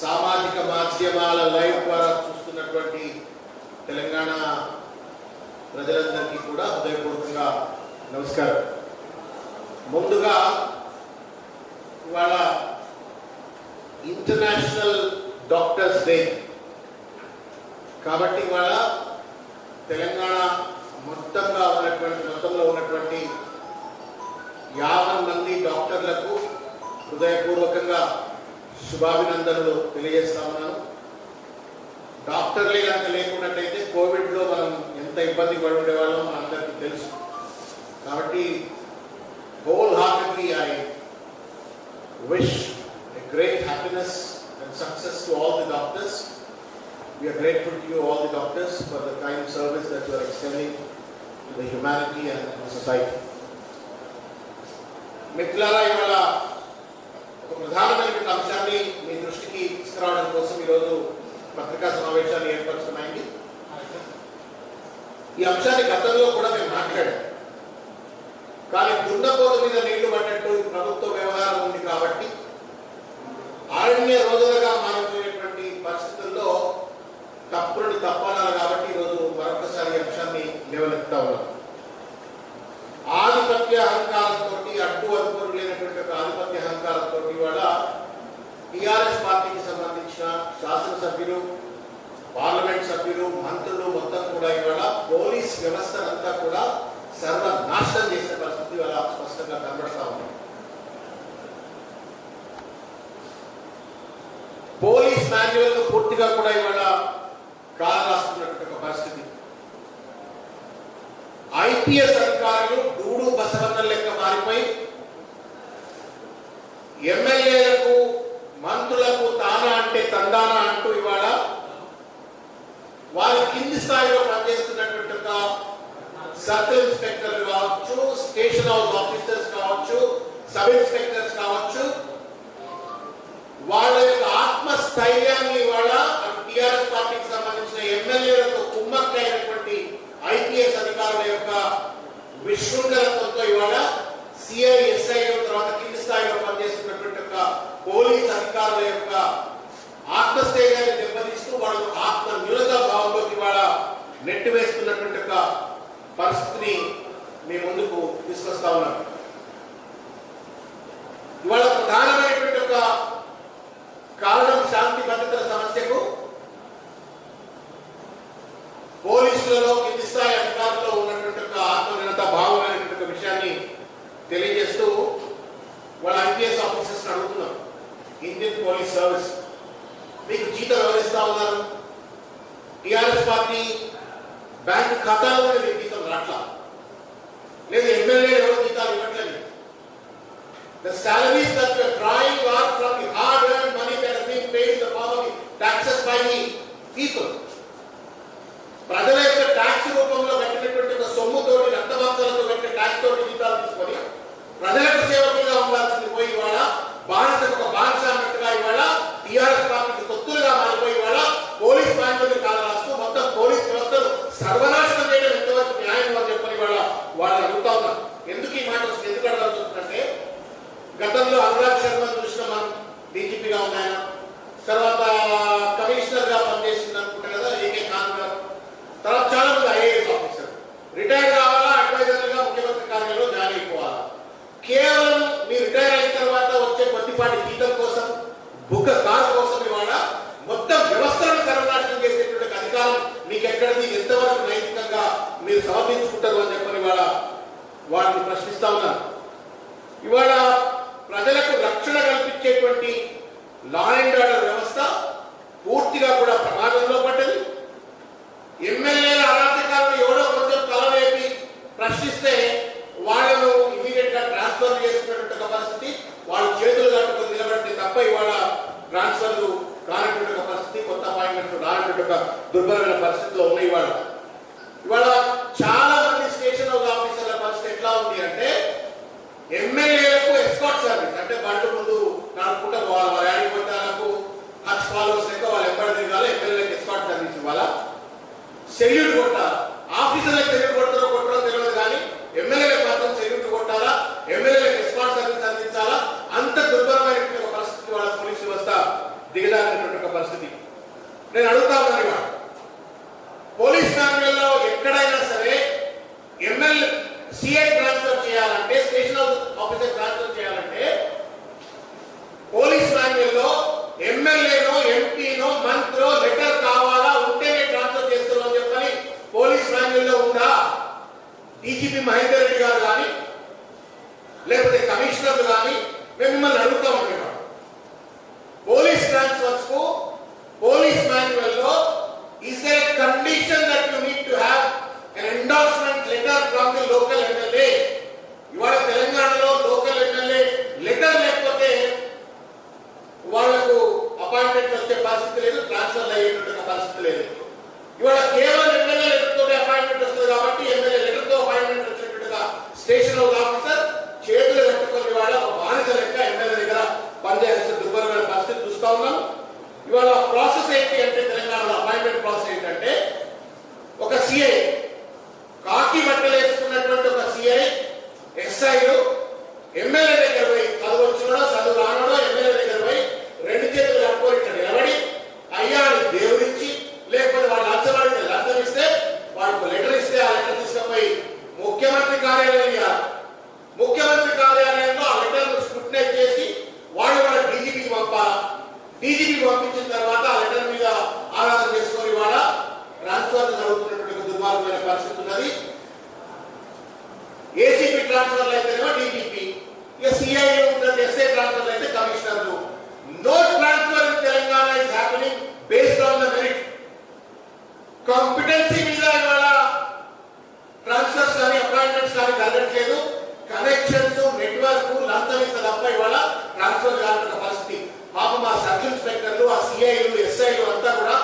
సామాజిక మాధ్యమాల లైవ్ ద్వారా చూస్తున్నటువంటి తెలంగాణ ప్రజలందరికీ కూడా హృదయపూర్వకంగా నమస్కారం. ముందుగా ఇవాళ ఇంటర్నేషనల్ డాక్టర్స్ డే కాబట్టి ఇవాళ తెలంగాణ మొత్తంలో ఉన్నటువంటి 50 మంది డాక్టర్లకు హృదయపూర్వకంగా శుభాభినందనలు తెలియజేస్తా ఉన్నాను. డాక్టర్లే కనుక లేకున్నట్టయితే కోవిడ్లో మనం ఎంత ఇబ్బంది పడి ఉండేవాళ్ళో మనందరికీ తెలుసు. కాబట్టి wholeheartedly I wish a great happiness and success to all the doctors. We are grateful to you all the doctors for the kind service that you are extending to the humanity and the society. మిత్రులారా, ఇవాళ ఒక ప్రధానమైన అంశాన్ని మీ దృష్టికి తీసుకురావడం కోసం ఈరోజు పత్రికా సమావేశాన్ని ఏర్పరుస్తున్నాయండి. ఈ అంశాన్ని గతంలో కూడా మేము మాట్లాడాం. కానీ దున్నపోతు మీద నీళ్లు పడ్డట్టు ప్రభుత్వ వ్యవహారం ఉంది కాబట్టి అరణ్య రోజులుగా మారిపోయినటువంటి పరిస్థితుల్లో తప్పుని తప్పాలి కాబట్టి ఈరోజు మరొకసారి ఈ అంశాన్ని లేవనెత్తుతా ఉన్నాం. ఆధిపత్య అహంకారంతో అడ్డు అదుపులు లేనటువంటి ఒక ఆధిపత్య అహంకారంతో ఇవాళ టీఆర్ఎస్ పార్టీకి సంబంధించిన శాసనసభ్యులు, పార్లమెంట్ సభ్యులు, మంత్రులు మొత్తం కూడా ఇవాళ పోలీస్ వ్యవస్థనంతా కూడా సర్వనాశనం చేసే పరిస్థితి ఇవాళ స్పష్టంగా కనబడతా ఉంది. పోలీస్ మాన్యువల్ పూర్తిగా కూడా ఇవాళ కాలరాస్తున్నటువంటి ఒక పరిస్థితి. ఐపీఎస్ అధికారులు డూడు బసవన్న లెక్క మారిపోయి ఎమ్మెల్యేలకు, మంత్రులకు తానా అంటే తందానా అంటూ ఇవాళ వారి కింది స్థాయిలో పనిచేస్తున్నటువంటి ఒక సర్కిల్ ఇన్స్పెక్టర్లు కావచ్చు, స్టేషన్ హౌస్ ఆఫీసర్స్ కావచ్చు, సబ్ ఇన్స్పెక్టర్స్ కావచ్చు, వాళ్ళ యొక్క ఆత్మస్థైర్యాన్ని ఇవాళ టీఆర్ఎస్ పార్టీకి సంబంధించిన ఎమ్మెల్యేలతో కుమ్మక్కైనటువంటి ఐపీఎస్ అధికారుల యొక్క విశృంఖలత్వంతో ఇవాళ సిఐ, ఎస్ఐ తర్వాత కింది స్థాయిలో పనిచేస్తున్నటువంటి ఒక పోలీస్ అధికారుల యొక్క ఆత్మస్థైర్యాన్ని దెబ్బతీస్తూ వాళ్ళు ఆత్మ న్యూనతా భావంలోకి ఇవాళ నెట్టివేస్తున్నటువంటి ఒక పరిస్థితిని మీ ముందుకు తీసుకొస్తా ఉన్నాం. ఇవాళ ప్రధానమైనటువంటి ఒక కారణం శాంతి భద్రతల సమస్యకు పోలీసులలో కింది స్థాయి అధికారుల్లో ఉన్నటువంటి ఒక ఆత్మనిర్భరత భావమైనటువంటి ఒక విషయాన్ని తెలియజేస్తూ వాళ్ళ ఐపీఎస్ ఆఫీసర్స్ అడుగుతున్నాం. ఇండియన్ పోలీస్ సర్వీస్ మీకు జీతం ఎవరిస్తా ఉన్నారు? టీఆర్ఎస్ పార్టీ బ్యాంక్ ఖాతాలో మీకు జీతం రాట్లా, లేదు ఎమ్మెల్యే ఎవరు జీతాలు ఇవ్వట్లేదు. The salaries that we are drawing are from the hard-earned money that has been paid in the form of the taxes by the people. ప్రజల యొక్క ట్యాక్స్ రూపంలో కట్టినటువంటి ఒక సొమ్ముతోటి, రక్తమాంసాలతో కట్టిన ట్యాక్స్ తోటి జీతాలు తీసుకొని ప్రజలకు సేవకులుగా ఉండాల్సింది పోయి ఇవాళ బానిసకు ఒక బానిస అన్నట్టుగా ఇవాళ టీఆర్ఎస్ పార్టీకి తొత్తులుగా మారిపోయి ఇవాళ పోలీస్ బ్యాంకులు కాల రాస్తూ మొత్తం పోలీస్ వ్యవస్థను సర్వనాశనం చేయడం ఎంతవరకు న్యాయం అని చెప్పని ఇవాళ వాళ్ళు అడుగుతా ఉన్నారు. ఎందుకు ఈ మాట ఎందుకు అడగాల్సి వస్తుందంటే, గతంలో అనురాగ్ శర్మను చూసిన మనం డీజీపీగా ఉన్నాయన, తర్వాత కమిషనర్ గా పనిచేసింది అనుకుంటా కదా ఏకే ఖాన్ గారు, తర్వాత చాలా మంది ఐఏఎస్ ఆఫీసర్ రిటైర్ కావాలా, అడ్వైజర్లుగా ముఖ్యమంత్రి కార్యాలయంలో జాయిన్ అయిపోవాలా. కేవలం మీరు రిటైర్ అయిన తర్వాత వచ్చే కొద్దిపాటి జీతం కోసం, బుక్క కారు కోసం ఇవాళ మొత్తం వ్యవస్థలను సర్వనాశనం చేసేటువంటి అధికారం మీకు ఎక్కడిది, ఎంతవరకు నైతికంగా మీరు సమర్థించుకుంటారు అని చెప్పని ఇవాళ వాటిని ప్రశ్నిస్తా ఉన్నారు. ఇవాళ ప్రజలకు రక్షణ కల్పించేటువంటి లా అండ్ ఆర్డర్ వ్యవస్థ పూర్తిగా కూడా ప్రమాదంలో పడ్డది. ఎమ్మెల్యేల అరాచకాలను ఎవడో కొంచెం తలవేపి ప్రశ్నిస్తే వాళ్ళను ఇమీడియట్ గా ట్రాన్స్ఫర్ చేసుకున్నటువంటి ఒక పరిస్థితి, వాళ్ళు చేతులు కట్టుకుని నిలబడితే తప్ప ఇవాళ ట్రాన్స్ఫర్లు రానటువంటి ఒక పరిస్థితి, కొత్త అపాయింట్మెంట్లు రానటువంటి ఒక దుర్బలమైన పరిస్థితిలో ఉన్నాయి. ఇవాళ చాలా మంది స్టేషన్ హౌస్ ఆఫీసర్ల పరిస్థితి ఎట్లా ఉంది అంటే, ఎమ్మెల్యేలకు ఎస్కాట్ సర్వీస్ అంటే బండి ముందు నడుపుకుంటూ పోవాలి, వాళ్ళ యాడిపోతాలకు హచ్ ఫాలోవర్స్ లెక్క వాళ్ళు ఎక్కడ తిరగాలి, ఎమ్మెల్యేలకు ఎస్కాట్ సర్వీస్ ఇవ్వాలా, సెల్యూట్ కొట్టాలి. సిఐ ట్రాన్స్ఫర్ చేయాలంటే, స్టేషన్ ఆఫీసర్ ట్రాన్స్ఫర్ చేయాలంటే పోలీస్ మాన్యువల్లో ఎమ్మెల్యేనో ఎంపీనో మంత్రో లెటర్ కావాలా, ఉంటేనే ట్రాన్స్ఫర్ చేస్తున్నాం అని చెప్పని పోలీస్ మాన్యువల్లో ఉందా? డీజీపీ మహేందర్ రెడ్డి గారు కానీ లేకపోతే కమిషనర్లు కానీ మేము మిమ్మల్ని అడుగుతా ఉంటాం. పోలీస్ ట్రాన్స్ఫర్స్ కు police మాన్యువల్లో is there a condition that you need to have an endorsement letter from the local MLA? ఇవాళ తెలంగాణలో లోకల్ ఎమ్మెల్యే లెటర్ లేకపోతే వాళ్లకు అపాయింట్మెంట్ వచ్చే పరిస్థితి లేదు, ట్రాన్స్ఫర్ అయ్యేటువంటి పరిస్థితి లేదు. ఇవాళ కేవలం ఎమ్మెల్యే లెటర్ తోనే అపాయింట్మెంట్ వస్తుంది కాబట్టి ఎమ్మెల్యే లెటర్ తో అపాయింట్మెంట్ వచ్చేట్టుగా స్టేషన్ హౌస్ ఆఫీసర్ చేతులు కట్టుకుని ఇవాళ బానిస లెక్క ఎమ్మెల్యే దగ్గర పనిచేయాల్సిన దుర్భరమైన పరిస్థితి చూస్తా ఉన్నాం. ఇవాళ ప్రాసెస్ ఏంటి అంటే తెలంగాణలో అపాయింట్మెంట్ ప్రాసెస్ ఏంటంటే ఒక సిఐ కాకి బట్టలు వేసుకున్నటువంటి ఒక సిఐ ఎస్ఐలు ఎమ్మెల్యే దగ్గర పోయి చదువు చదువు రానడో ఎమ్మెల్యే దగ్గర పోయి రెండు చేతులు కట్టుకొని నిలబడి అయ్యా అని దేవుడిచ్చి, లేకపోతే వాళ్ళు లంచవాడికి లంచం ఇస్తే వాడికి లెటర్ ఇస్తే ఆ లెటర్ తీసుకుపోయి ముఖ్యమంత్రి కార్యాలయం ఇవ్వాలి. ముఖ్యమంత్రి కార్యాలయంలో ఆ లెటర్ స్క్రూటినైజ్ చేసి వాళ్ళు వాళ్ళ డీజీపీకి పంపాలి. డీజీపీకి పంపించిన తర్వాత ఆ లెటర్ మీద ఆరాధన చేసుకొని వాళ్ళ ట్రాన్స్ఫర్ జరుగుతున్నటువంటి దుర్మార్గమైన పరిస్థితి ఉన్నది. ఏసీపీ ట్రాన్స్ఫర్లు అయితేనేమో డీజీపీ, ఇక సిఐ ఉంటుంది, ఎస్ఐ ట్రాన్స్ఫర్లు అయితే కమిషనర్లు. No transfer in Telangana is happening based on the merit. Competency మీద ఇవాళ ట్రాన్స్ఫర్స్ కానీ అపాయింట్మెంట్స్ కానీ జరగట్లేదు. కనెక్షన్స్, నెట్వర్క్, లంచం ఇస్తే తప్ప ఇవాళ ట్రాన్స్ఫర్ కావాలన్న పరిస్థితి. పాపం ఆ సబ్ ఇన్స్పెక్టర్లు, ఆ సిఐలు, ఎస్ఐలు అంతా కూడా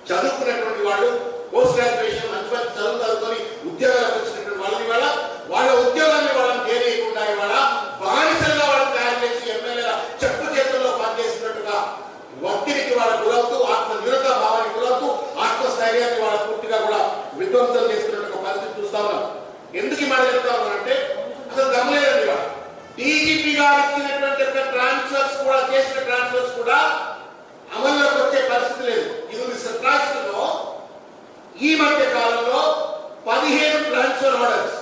చదువుకున్నటువంటి వాళ్ళు, పోస్ట్ గ్రాడ్యుయేషన్ మంచి మంచి చదువుకొని ఉద్యోగాలకు వచ్చినటువంటి వాళ్ళు ఇవాళ వాళ్ళ ఉద్యోగాన్ని వాళ్ళని చేయకుండా ఇవాళ బానిసలుగా వాళ్ళని తయారు చేసి ఎమ్మెల్యేల చెప్పు చేతుల్లో పనిచేస్తున్నట్టుగా ఒత్తిడికి వాళ్ళ గురవుతూ, ఆత్మ నిరత భావానికి గురవుతూ, ఆత్మస్థైర్యాన్ని వాళ్ళ పూర్తిగా కూడా విధ్వంసం చేస్తున్నట్టు పరిస్థితి చూస్తా ఉన్నాం. ఎందుకు ఈ మాట చెప్తా ఉన్నానంటే అసలు గమలేదండి. ఇవాళ డీజీపీ గారు ఇచ్చినటువంటి ట్రాన్స్ఫర్స్ కూడా, చేసిన ట్రాన్స్ఫర్స్ కూడా అమల్లోకి వచ్చే పరిస్థితి లేదు. ఇది రాష్ట్రంలో ఈ మధ్య కాలంలో 15 transfer orders,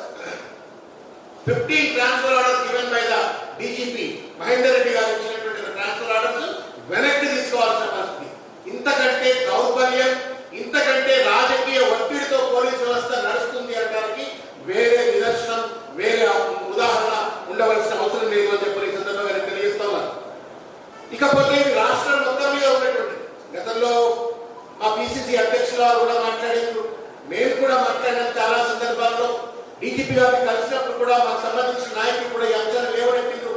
15 transfer orders given by the DGP Mahender Reddy గారు ఇచ్చినటువంటి ట్రాన్స్ఫర్ ఆర్డర్స్ వెనక్కి తీసుకోవాల్సిన పరిస్థితి. ఇంతకంటే దౌర్బల్యం, ఇంతకంటే రాజకీయ ఒత్తిడితో పోలీస్ వ్యవస్థ నడుస్తుంది అనడానికి వేరే నిదర్శనం, వేరే ఉదాహరణ ఉండవలసిన అవసరం లేదు అని చెప్పి ఈ సందర్భంగా తెలియజేస్తా ఉన్నారు. ఇకపోతే ఇది రాష్ట్రం మొత్తం మీద ఉన్నటువంటి, గతంలో మా పిసిసి అధ్యక్షులు కూడా మాట్లాడారు, మేము కూడా మాట్లాడిన చాలా సందర్భాల్లో డీజీపీ గారిని కలిసినప్పుడు కూడా మాకు సంబంధించిన నాయకులు కూడా ఈ అంశాన్ని లేవనెత్తారు.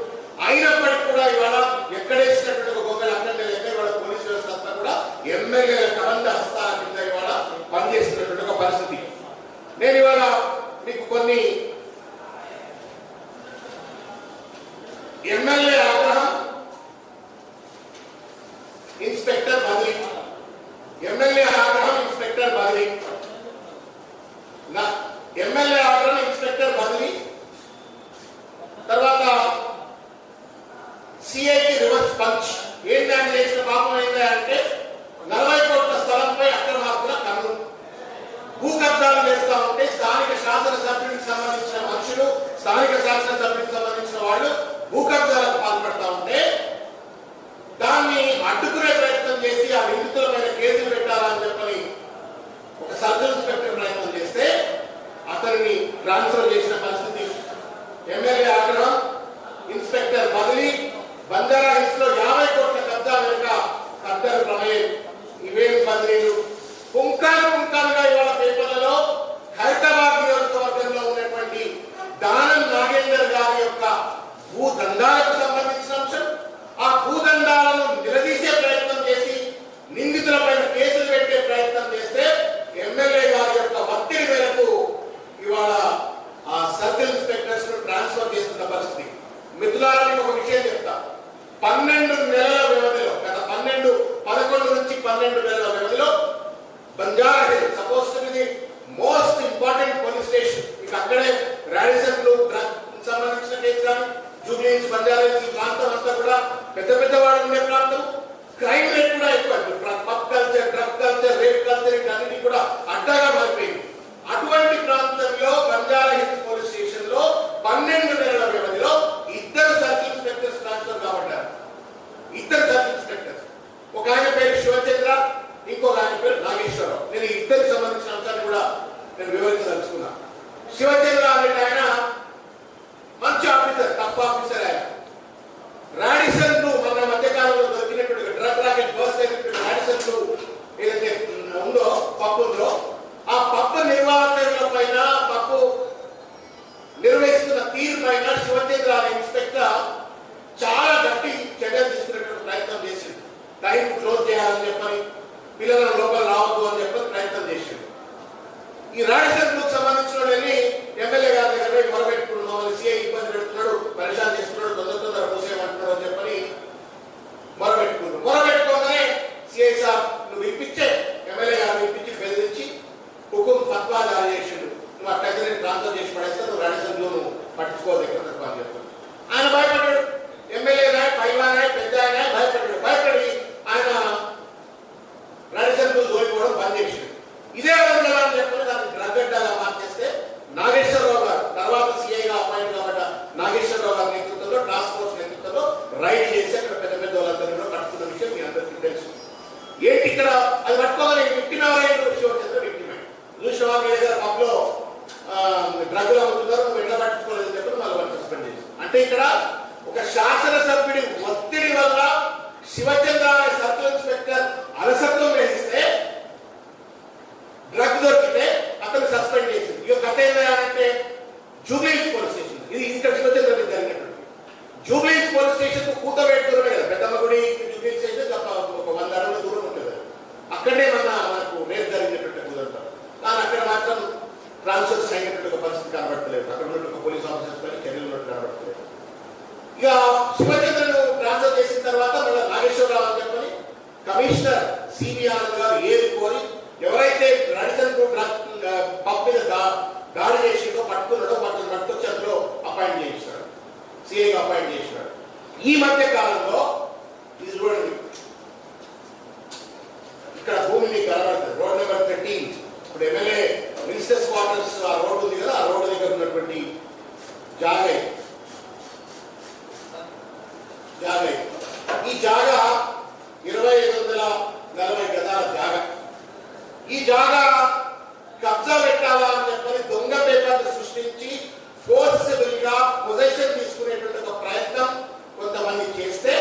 అయినప్పటికీ కూడా ఇవాళ ఎక్కడేసినటువంటి ఒక గొప్పలు అక్కడ ఇవాళ పోలీస్ వ్యవస్థ అంతా కూడా ఎమ్మెల్యేల కబంధ హస్తాల కింద ఇవాళ పనిచేస్తున్నటువంటి ఒక పరిస్థితి. నేను ఇవాళ మీకు కొన్ని ఎమ్మెల్యే ఆగ్రహం, ఇన్స్పెక్టర్ బదిలీ, ఎమ్మెల్యే ఆగ్రహం, ఇన్స్పెక్టర్ బదిలీ, ఎమ్మెల్యే ఆగ్రహం, ఇన్స్పెక్టర్ బదిలీ, తర్వాత సిఐకి రివర్స్ పంచ్. ఏంటి ఆయన చేసిన పాపం ఏంటి అంటే 40 కోట్ల స్థలంపై అక్రమార్కుల కన్ను, భూ కబ్జాలు చేస్తా ఉంటే స్థానిక శాసనసభ్యునికి సంబంధించిన మనుషులు, స్థానిక శాసనసభ్యునికి సంబంధించిన వాళ్ళు భూ కబ్జాలకు పాల్పడతా ఉంటే దాన్ని అడ్డుకునే ప్రయత్నం చేసి ఆ నిందితులమైన కేసులు పెట్టాలని చెప్పని ఒక సబ్ ఇన్స్పెక్టర్ ప్రయత్నం చేస్తే అతన్ని ట్రాన్స్ఫర్ చేసిన పరిస్థితి. ఎమ్మెల్యే ఆగ్రహం, ఇన్స్పెక్టర్ బదిలీ, బంజారా హిల్స్ లో 50 కోట్ల కబ్జా వెనుక కద్దరు ప్రమేయం, ఇవేం బదిలీలు. పుంకాలుగా ఇవాళ పేపర్లలో హైదరాబాద్ నియోజకవర్గంలో ఉన్నటువంటి దానం నాగేందర్ గారి యొక్క భూదండాలకు సంబంధించిన అంశం, ఆ భూదండాలను నిలదీసే ప్రయత్నం చేసి నిందితులపైన కేసులు పెట్టే ప్రయత్నం చేస్తే ఎమ్మెల్యే గారి యొక్క ఒత్తిడి మేరకు ఇవాళ ఫత్వా జారీ చేసిండు, నువ్వు అట్లయితే నేను ట్రాన్స్ఫర్ చేసి పడేస్తే నువ్వు రాడిసన్లో నువ్వు పట్టించుకోవద్దు ఎక్కడ తక్కువ అని చెప్తాను. ఆయన భయపడ్డాడు, ఎమ్మెల్యేగా పైవానే పెద్ద ఆయన భయపడి ఆయన రాడిసన్లో జోలిపోవడం బంద్ చేసిండు. ఇదే విధంగా అని చెప్పి దాన్ని డ్రగ్ అడ్డాగా మార్చేస్తే నాగేశ్వరరావు గారు తర్వాత సిఐగా అపాయింట్ కాబట్టి నాగేశ్వరరావు గారి నేతృత్వంలో టాస్క్ ఫోర్స్ నేతృత్వంలో రైడ్ చేసి అక్కడ పెద్ద పెద్ద వాళ్ళందరూ పట్టుకున్న విషయం మీ అందరికీ తెలుసు. ఏంటి ఇక్కడ అది పట్టుకోవాలి విక్టిమ్ ఎవరైనా విషయం వచ్చిందో విక్టిమే చూసిన గారు పబ్లో డ్రగ్లు అమ్ముతున్నారు, నువ్వు ఎట్లా పట్టించుకోలేదని చెప్పి వాళ్ళు సస్పెండ్ చేసి. అంటే ఇక్కడ ఒక శాసనసభ్యుడి ఒత్తిడి వల్ల శివచంద్ర సర్కిల్ ఇన్స్పెక్టర్ అలసత్వం వహిస్తే డ్రగ్ దొరికితే అతను సస్పెండ్ చేసింది. ఇక కథ ఏంటంటే జూబ్లీహిల్స్ పోలీస్ స్టేషన్, ఇది ఇంకా శివచంద్ర మీద జరిగినటువంటి జూబ్లీహిల్స్ పోలీస్ స్టేషన్ కు కూతవేట దూరమే కదా, పెద్దమ్మ గుడి జూబ్లీహిల్స్ స్టేషన్ ఒక 100 అడుగుల దూరం ఉంటుంది. అక్కడే మనకు రేపు జరిగినటువంటి కుదరదు, కానీ అక్కడ మాత్రం ట్రాన్స్ఫర్స్ అయినటువంటి పరిస్థితి కనబడతలేదు. అక్కడ ఉన్నటువంటి పోలీస్ ఆఫీసర్స్ పైన చర్యలు కనబడతలేదు. ఇక శివచంద్రను ట్రాన్స్ఫర్ చేసిన తర్వాత మళ్ళీ నాగేశ్వరరావు అని చెప్పని కమిషనర్ సివి ఆనంద్ గారు ఏది కోరి ఎవరైతే రాడిసన్ పబ్ మీద దాడి చేసిందో పట్టుకున్నాడో వాటిని పట్టుకొచ్చి అందులో అపాయింట్ చేసినాడు, సిఐగా అపాయింట్ చేసినాడు. ఈ మధ్య కాలంలో ఇది చూడండి, ఇక్కడ భూమి మీకు కనబడుతుంది, రోడ్ నెంబర్ 13. ఇప్పుడు ఎమ్మెల్యే మినిస్టర్స్ క్వార్టర్స్ ఆ రోడ్డు ఉంది కదా, ఆ రోడ్డు దగ్గర ఉన్నటువంటి జాగా ఈ జాగా 2540 గజాల జాగా. ఈ జాగా కబ్జా పెట్టాలా అని చెప్పని దొంగ పేపర్లు సృష్టించి ఫోర్సబుల్ గా పొజిషన్ తీసుకునేటువంటి ఒక ప్రయత్నం కొంతమంది చేస్తే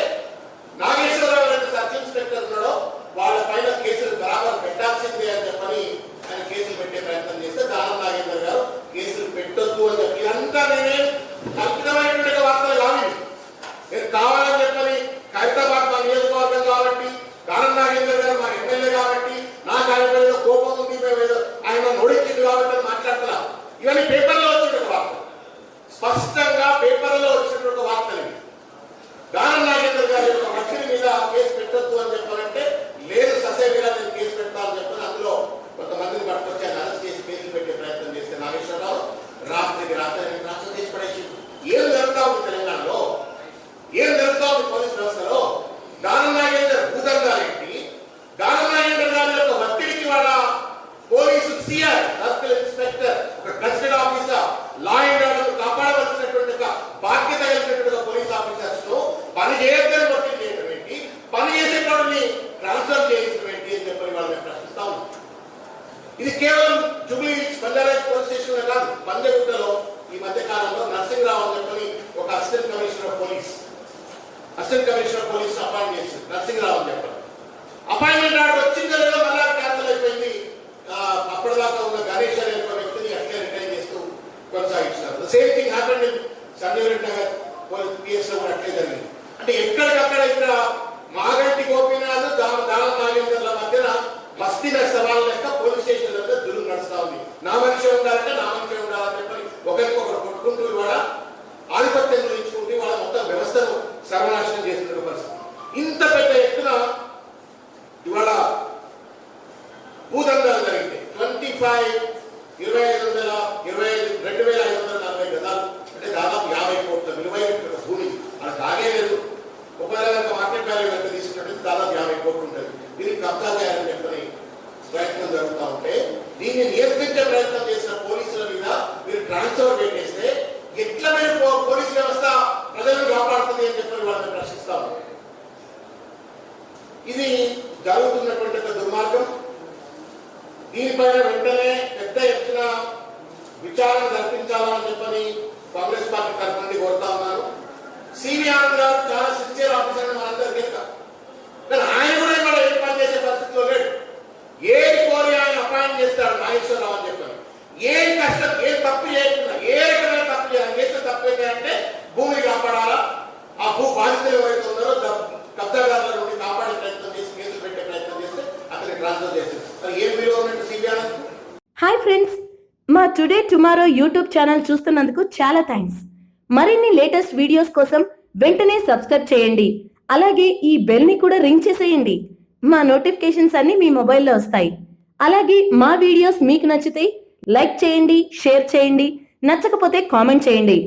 నాగేశ్వరరావు రెడ్డి సర్కిల్ ఇన్స్పెక్టర్ ఉన్నాడో వాళ్ళ పైన కేసులు బరాబర్ పెట్టాల్సిందే అని చెప్పని ఆయన కేసులు పెట్టే ప్రయత్నం చేస్తే దానం నాగేందర్ గారు కేసులు పెట్టొద్దు అని చెప్పి అంతా నేనే కల్పితమైనటువంటి వార్తలు కాదు, నేను కావాలని చెప్పని ఖైరతాబాద్ మా నియోజకవర్గం కాబట్టి దానం నాగేందర్ గారు మా ఎమ్మెల్యే కాబట్టి నాకు ఆయన మీద కోపం ఉంది, ఆయన నోడించింది కాబట్టి మాట్లాడుతున్నా. ఇవన్నీ పేపర్లో వచ్చినటువంటి వార్త, స్పష్టంగా పేపర్లో వచ్చినటువంటి వార్తలు. దానం నాగేందర్ గారి యొక్క వ్యక్తి మీద కేసు పెట్టొద్దు అని చెప్పాలంటే లేదు ససేమిరా నేను కేసు పెడతానని చెప్పని అందులో కొంతమందిని పట్టుకొచ్చి ఆయన అరెస్ట్ చేసి కేసులు పెట్టే ప్రయత్నం చేస్తే నాగేశ్వరరావు రాత్రికి రాత్రి ట్రాన్స్ఫర్ చేసి పడేసి. ఏం జరుగుతా ఉంది తెలంగాణలో, ఏం జరుగుతా ఉంది పోలీస్ వ్యవస్థలో? దానం నాగేందర్ భూతంగారెడ్డి దానం నాగేందర్ గారి యొక్క ఒత్తిడికి వాళ్ళ పోలీసు సిఐ సర్కిల్ ఇన్స్పెక్టర్ ఒక gazetted officer law and order కాపాడవలసినటువంటి ఒక బాధ్యత కలిగినటువంటి పోలీస్ ఆఫీసర్స్ ను పని చేయొద్దని ఒత్తిడి చేయడం ఏంటి, పని చేసేటోడిని ట్రాన్స్ఫర్ చేయించడం ఏంటి అని చెప్పి వాళ్ళని ప్రశ్నిస్తా ఉన్నాం. ఇది కేవలం జూబ్లీహిల్స్ బంజారాహిల్స్ పోలీస్ స్టేషన్ కాదు, పంజగుట్టలో ఈ మధ్య కాలంలో నరసింహరావు అని చెప్పని ఒక అసిస్టెంట్ కమిషనర్ పోలీస్ అపాయింట్ చేసింది. నరసింహరావు అని చెప్పారు, అపాయింట్మెంట్ ఆర్డర్ వచ్చిందో లేదో మళ్ళీ క్యాన్సిల్ అయిపోయింది. అప్పటిదాకా ఉన్న గణేష్ అనే ఒక వ్యక్తిని అట్లే రిటైన్ చేస్తూ కొనసాగించారు. Same thing happened in Sanjeev Nagar PS లో కూడా అట్లే జరిగింది. అంటే ఎక్కడికక్కడ ఇక్కడ మాగంటి గోపీనాథ్ దానం నాగేందర్ల మధ్యన బస్తీ సవాళ్ళ లెక్క పోలీస్ స్టేషన్ దగ్గర దురుగు నడుస్తా ఉంది. నా మనిషి ఉండాలంటే నా మనిషి ఉండాలని చెప్పని ఒకరికొకరు కొట్టుకుంటూ ఇవాళ ఆధిపత్యం గురించుకుంటూ వాళ్ళ మొత్తం వ్యవస్థను సర్వనాశనం చేస్తున్న పరిస్థితి. ఇంత పెద్ద ఎత్తున ఇవాళ భూదందాలు జరిగితే 2540 గజాలు అంటే దాదాపు 50 కోట్ల విలువైన భూమి అది తాగేలేదు. ఒకవేళ మార్కెట్ వాల్యూ కనుక తీసుకున్నట్టు దాదాపు 50 కోట్లు ఉంటుంది. దీనికి కబ్జా చేయాలని చెప్పని ప్రయత్నం జరుగుతూ ఉంటే దీన్ని నియంత్రించే ప్రయత్నం చేసిన పోలీసుల మీద మీరు ట్రాన్స్ఫర్ పెట్టేస్తే ఎట్లా మీరు పోలీస్ వ్యవస్థ ప్రజలను కాపాడుతుంది అని చెప్పని వాళ్ళని ప్రశ్నిస్తాము. ఇది జరుగుతున్నటువంటి ఒక దుర్మార్గం. దీనిపైన వెంటనే పెద్ద ఎత్తున విచారణ జరిపించాలని చెప్పని కాంగ్రెస్ పార్టీ తరఫు నుండి కోరుతా ఉన్నారు. సివి ఆనంద్ గారు చాలా సిన్సియర్ ఆఫీసర్ మనందరికీ తెలుసు, కానీ ఆయన కూడా ఇక్కడ ఏం పని చేసే పరిస్థితిలో లేడు. ఏది కోరి ఆయన అపాయింట్ చేస్తాడు నాగేశ్వరరావు అని చెప్పారు. ఏం కష్టం, ఏం తప్పు చేయకుండా ఏ రకమైన తప్పు చేయాలి, చేస్తే తప్పు ఏంటంటే భూమిని కాపాడాలా, ఆ భూ బాధితులు ఎవరైతే ఉన్నారో కబ్జాదారుల నుండి కాపాడే ప్రయత్నం చేసి కేసులు పెట్టే ప్రయత్నం చేస్తే అతన్ని ట్రాన్స్ఫర్ చేస్తారు. మరి ఏం విలువ ఉన్నట్టు సిబి ఆనంద్. హాయ్ ఫ్రెండ్స్, మా టుడే టుమారో యూట్యూబ్ ఛానల్ చూస్తున్నందుకు చాలా థ్యాంక్స్. మరిన్ని లేటెస్ట్ వీడియోస్ కోసం వెంటనే సబ్స్క్రైబ్ చేయండి. అలాగే ఈ బెల్ ని కూడా రింగ్ చేసేయండి. మా నోటిఫికేషన్స్ అన్ని మీ మొబైల్లో వస్తాయి. అలాగే మా వీడియోస్ మీకు నచ్చితే లైక్ చేయండి, షేర్ చేయండి, నచ్చకపోతే కామెంట్ చేయండి.